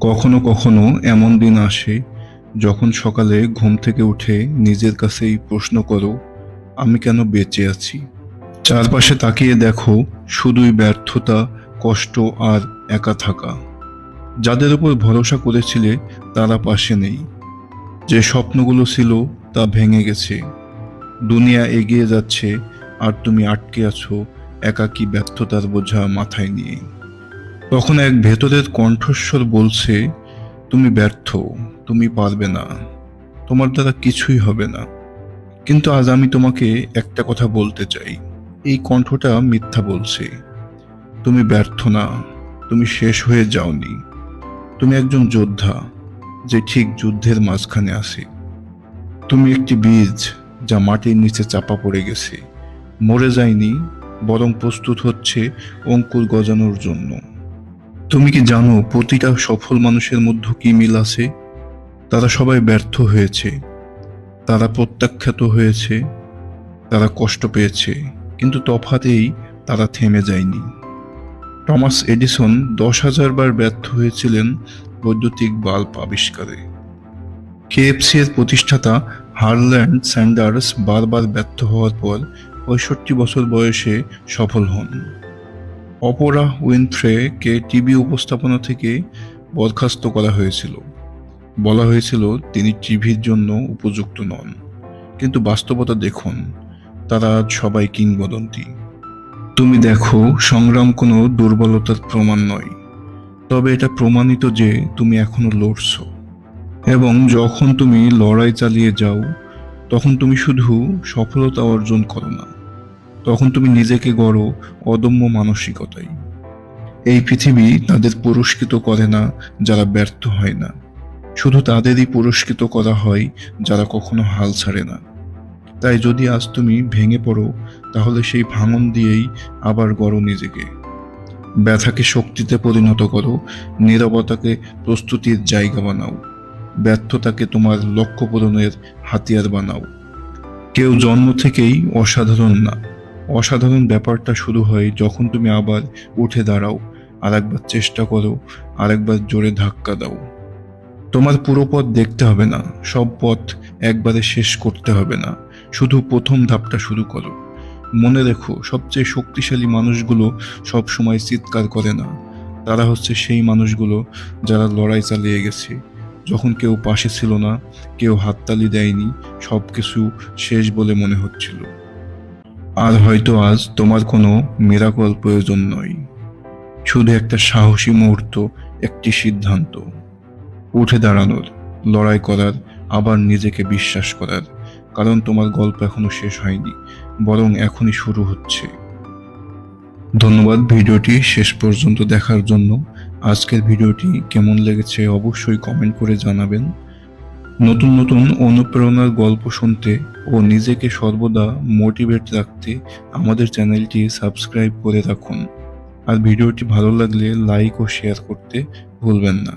কখনো কখনো এমন দিন আসে যখন সকালে ঘুম থেকে উঠে নিজের কাছেই প্রশ্ন করো, আমি কেন বেঁচে আছি? চারপাশে তাকিয়ে দেখো শুধুই ব্যর্থতা, কষ্ট আর একা থাকা। যাদের উপর ভরসা করেছিলে তারা পাশে নেই। যে স্বপ্নগুলো ছিল তা ভেঙে গেছে। দুনিয়া এগিয়ে যাচ্ছে আর তুমি আটকে আছো একাকী ব্যর্থতার বোঝা মাথায় নিয়ে। তখন এক ভেতরের কণ্ঠস্বর বলছে, তুমি ব্যর্থ, তুমি পারবে না, তোমার দ্বারা কিছুই হবে না। কিন্তু আজ আমি তোমাকে একটা কথা বলতে চাই, এই কণ্ঠটা মিথ্যা বলছে। তুমি ব্যর্থ না, তুমি শেষ হয়ে যাওনি। তুমি একজন যোদ্ধা, যে ঠিক যুদ্ধের মাঝখানে আছে। তুমি একটি বীজ, যা মাটির নিচে চাপা পড়ে গেছে, মরে যায়নি, বরং প্রস্তুত হচ্ছে অঙ্কুর গজানোর জন্য। তুমি কি জানো প্রতিটা সফল মানুষের মধ্যে কি মিল আছে? তারা সবাই ব্যর্থ হয়েছে, তারা প্রত্যাখ্যাত হয়েছে, তারা কষ্ট পেয়েছে, কিন্তু তফাৎ এই, তারা থেমে যায়নি। টমাস এডিসন 10,000 বার ব্যর্থ হয়েছিলেন বৈদ্যুতিক বাল্ব আবিষ্কারে। কেএফসি এর প্রতিষ্ঠাতা হারল্যান্ড স্যান্ডার্স বারবার ব্যর্থ হওয়ার পর 65 বছর বয়সে সফল হন। অপরা উইনফ্রে কে টিভি উপস্থাপনা থেকে বরখাস্ত করা হয়েছিল। বলা হয়েছিল তিনি টিভির জন্য উপযুক্ত নন। কিন্তু বাস্তবতা দেখুন, তারা আজ সবাই কিংবদন্তি। তুমি দেখো, সংগ্রাম কোনো দুর্বলতার প্রমাণ নয়, তবে এটা প্রমাণিত যে তুমি এখনো লড়ছো। এবং যখন তুমি লড়াই চালিয়ে যাও, তখন তুমি শুধু সফলতা অর্জন করো না, তখন তুমি নিজেকে গড়ো অদম্য মানসিকতায়। এই পৃথিবী তাদের পুরস্কৃত করে না যারা ব্যর্থ হয় না, শুধু তাদেরই পুরস্কৃত করা হয় যারা কখনো হাল ছাড়ে না। তাই যদি আজ তুমি ভেঙে পড়ো, তাহলে সেই ভাঙন দিয়েই আবার গড়ো নিজেকে। ব্যথাকে শক্তিতে পরিণত করো, নীরবতাকে প্রস্তুতির জায়গা বানাও, ব্যর্থতাকে তোমার লক্ষ্য পূরণের হাতিয়ার বানাও। কেউ জন্ম থেকেই অসাধারণ না। অসাধারণ ব্যাপারটা শুরু হয় যখন তুমি আবার উঠে দাঁড়াও, আরেকবার চেষ্টা করো, আরেকবার জোরে ধাক্কা দাও। তোমার পুরো পথ দেখতে হবে না, সব পথ একবারে শেষ করতে হবে না, শুধু প্রথম ধাপটা শুরু করো। মনে রেখো, সবচেয়ে শক্তিশালী মানুষগুলো সব সময় চিৎকার করে না। তারা হচ্ছে সেই মানুষগুলো যারা লড়াই চালিয়ে গেছে, যখন কেউ পাশে ছিল না, কেউ হাততালি দেয়নি, সবকিছু শেষ বলে মনে হচ্ছিল। আর হয়তো আজ তোমার কোনো মিরাকল প্রয়োজন নয়, শুধু একটা সাহসী মুহূর্ত, একটি সিদ্ধান্ত, উঠে দাঁড়ানোর, লড়াই করার, আবার নিজেকে বিশ্বাস করার। কারণ তোমার গল্প এখনো শেষ হয়নি, বরং এখনই শুরু হচ্ছে। ধন্যবাদ ভিডিওটি শেষ পর্যন্ত দেখার জন্য। আজকের ভিডিওটি কেমন লেগেছে অবশ্যই কমেন্ট করে জানাবেন। নতুন নতুন অনুপ্রেরণার গল্প শুনতে ও নিজেকে সর্বদা মোটিভেট রাখতে আমাদের চ্যানেলটি সাবস্ক্রাইব করে রাখুন। আর ভিডিওটি ভালো লাগলে লাইক ও শেয়ার করতে ভুলবেন না।